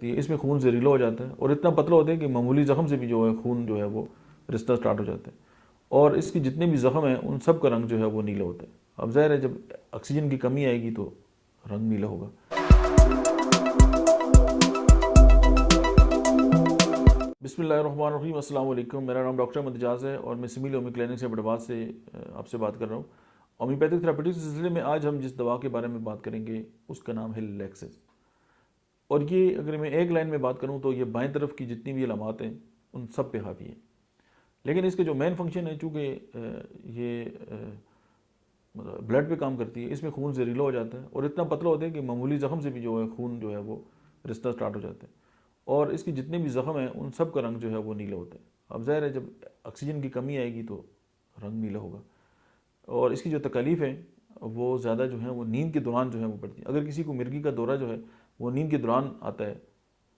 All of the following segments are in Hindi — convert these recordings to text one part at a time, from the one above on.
सकती है। इसमें खून जहरीला हो जाता है और इतना पतला होता है कि मामूली ज़ख्म से भी जो है खून जो है वो रिश्ता स्टार्ट हो जाता है और इसके जितने भी ज़ख्म हैं उन सब का रंग जो है वो नीला होता है। अब ज़ाहिर है जब ऑक्सीजन की कमी आएगी तो रंग नीला होगा। बिस्मिल्लाहिर्रहमानिर्रहीम, अस्सलाम वालेकुम। मेरा नाम डॉक्टर अहमद एजाज़ है और मैं सिमिल होम्यो क्लिनिक से बड़बाद से आपसे बात कर रहा हूँ। होम्योपैथिक थेरेपेटिक्स के सिलसिले में आज हम जिस दवा के बारे में बात करेंगे उसका नाम है लेक्सिस। और ये अगर मैं एक लाइन में बात करूँ तो ये बाएं तरफ की जितनी भी अलामात हैं उन सब पे हावी है। लेकिन इसके जो मेन फंक्शन है, चूँकि ये मतलब ब्लड पे काम करती है, इसमें खून जहरीला हो जाता है और इतना पतला होता है कि मामूली ज़ख्म से भी जो है खून जो है वो रिश्ता स्टार्ट हो जाता है और इसके जितने भी ज़ख्म हैं उन सब का रंग जो है वो नीला होता है। अब ज़ाहिर है जब ऑक्सीजन की कमी आएगी तो रंग नीला होगा और इसकी जो तकलीफ़ है वो ज़्यादा जो है वो नींद के दौरान जो है वो पड़ती है। अगर किसी को मिर्गी का दौरा जो है वो नींद के दौरान आता है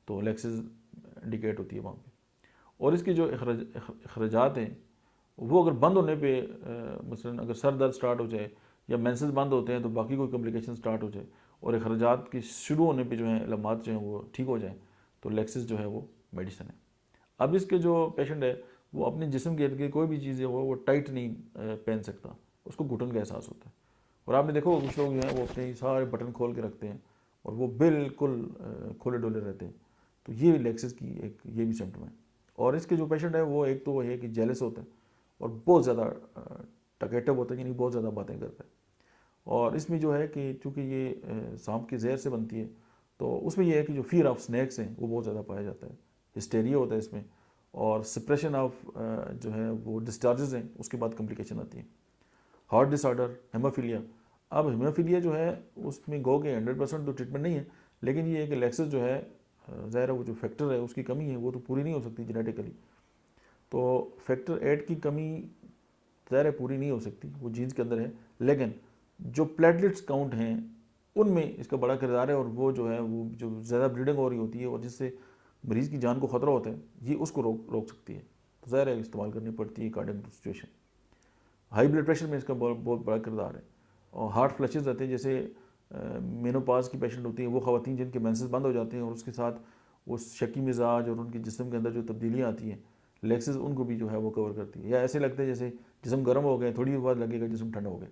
तो लेक्सिस इंडिकेट होती है वहाँ पे। और इसके जो अखराजात हैं वो अगर बंद होने पे मसलन अगर सर दर्द स्टार्ट हो जाए या मेंसेस बंद होते हैं तो बाकी कोई कम्प्लिकेशन स्टार्ट हो जाए और अखराजात के शुरू होने पे जो है अलामात जो हैं वो ठीक हो जाए तो लेक्सिस जो है वो मेडिसिन है। अब इसके जो पेशेंट है वो अपने जिस्म के इर्द गिर्द कोई भी चीज़ है वो टाइट नहीं पहन सकता, उसको घुटन का एहसास होता है। और आपने देखो कुछ लोग जो हैं वो अपने सारे बटन खोल के रखते हैं और वो बिल्कुल खुले डुले रहते हैं। तो ये लेक्सिस की एक ये भी सिम्टम है। और इसके जो पेशेंट है वो एक तो वो है कि जेलस होता है और बहुत ज़्यादा टकेटिव होता है, यानी बहुत ज़्यादा बातें करता है। और इसमें जो है कि चूँकि ये सांप की जहर से बनती है तो उसमें यह है कि जो फियर ऑफ स्नैक्स हैं वो बहुत ज़्यादा पाया जाता है, हिस्टेरिया होता है इसमें और सप्रेशन ऑफ जो है वो डिस्चार्जेस हैं, उसके बाद कम्प्लिकेशन आती है। Heart disorder, haemophilia. अब हेमोफीलिया जो है उसमें गो के 100% तो ट्रीटमेंट नहीं है, लेकिन ये है कि लेक्सिस जो है ज़ाहिर है वो जो फैक्टर है उसकी कमी है वो तो पूरी नहीं हो सकती जेनेटिकली। तो फैक्टर 8 की कमी ज़ाहिर है पूरी नहीं हो सकती, वो जीन्स के अंदर है, लेकिन जो प्लेटलेट्स काउंट हैं उनमें इसका बड़ा किरदार है और वो जो है वो जो ज़्यादा ब्लीडिंग हो रही होती है और जिससे मरीज़ की जान को ख़तरा होता है ये उसको रोक रोक सकती है। तो ज़ाहिर है इस्तेमाल करनी पड़ती है cardiac situation. High blood pressure में इसका बहुत बहुत बड़ा किरदार है और हार्ट फ्लशेज रहते हैं, जैसे मेनोपाज की पेशेंट होती हैं वो ख़वातीन जिनके मेंसेस बंद हो जाते हैं और उसके साथ वो शकी मिजाज और उनके जिस्म के अंदर जो तब्दीलियाँ आती हैं लेक्सिस उनको भी जो है वो कवर करती है। या ऐसे लगता है जैसे जिस्म गर्म हो गए, थोड़ी देर बाद लगेगा जिस्म ठंडा हो गया।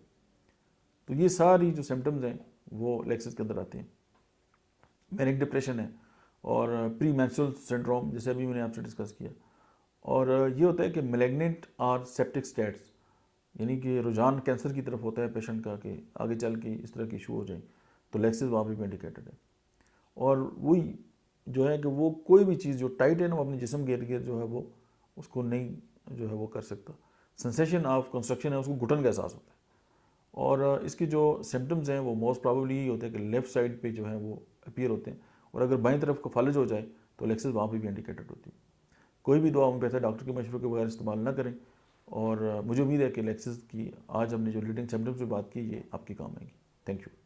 तो ये सारी जो सिम्टम्स हैं वो लेक्सिस के अंदर आते हैं। मैनिक डिप्रेशन है और प्री मेंस्ट्रुअल सिंड्रोम जैसे अभी मैंने आपसे डिस्कस किया। और ये होता है कि मैलिग्नेंट और सेप्टिक स्टेट्स, यानी कि रुझान कैंसर की तरफ होता है पेशेंट का कि आगे चल के इस तरह की इशू हो जाए तो लेक्सिस वहाँ भी इंडिकेटेड है। और वही जो है कि वो कोई भी चीज़ जो टाइट है ना वो अपने जिस्म के इर्द गिर्द जो है वो उसको नहीं जो है वो कर सकता। सेंसेशन ऑफ कंस्ट्रक्शन है, उसको घुटन का एहसास होता है। और इसके जो सिम्टम्स हैं वो मोस्ट प्रॉबली यही होते हैं कि लेफ़्ट साइड पे जो है वो अपीयर होते हैं और अगर बाईं तरफ को फालज हो जाए तो लेक्सिस वहाँ पे भी इंडिकेटेड होती है। कोई भी दवा होम्योपैथी डॉक्टर के मशवरे के बगैर इस्तेमाल ना करें। और मुझे उम्मीद है कि लेक्सिस की आज हमने जो लीडिंग सिम्टम्स पे बात की ये आपके काम आएगी। Thank you.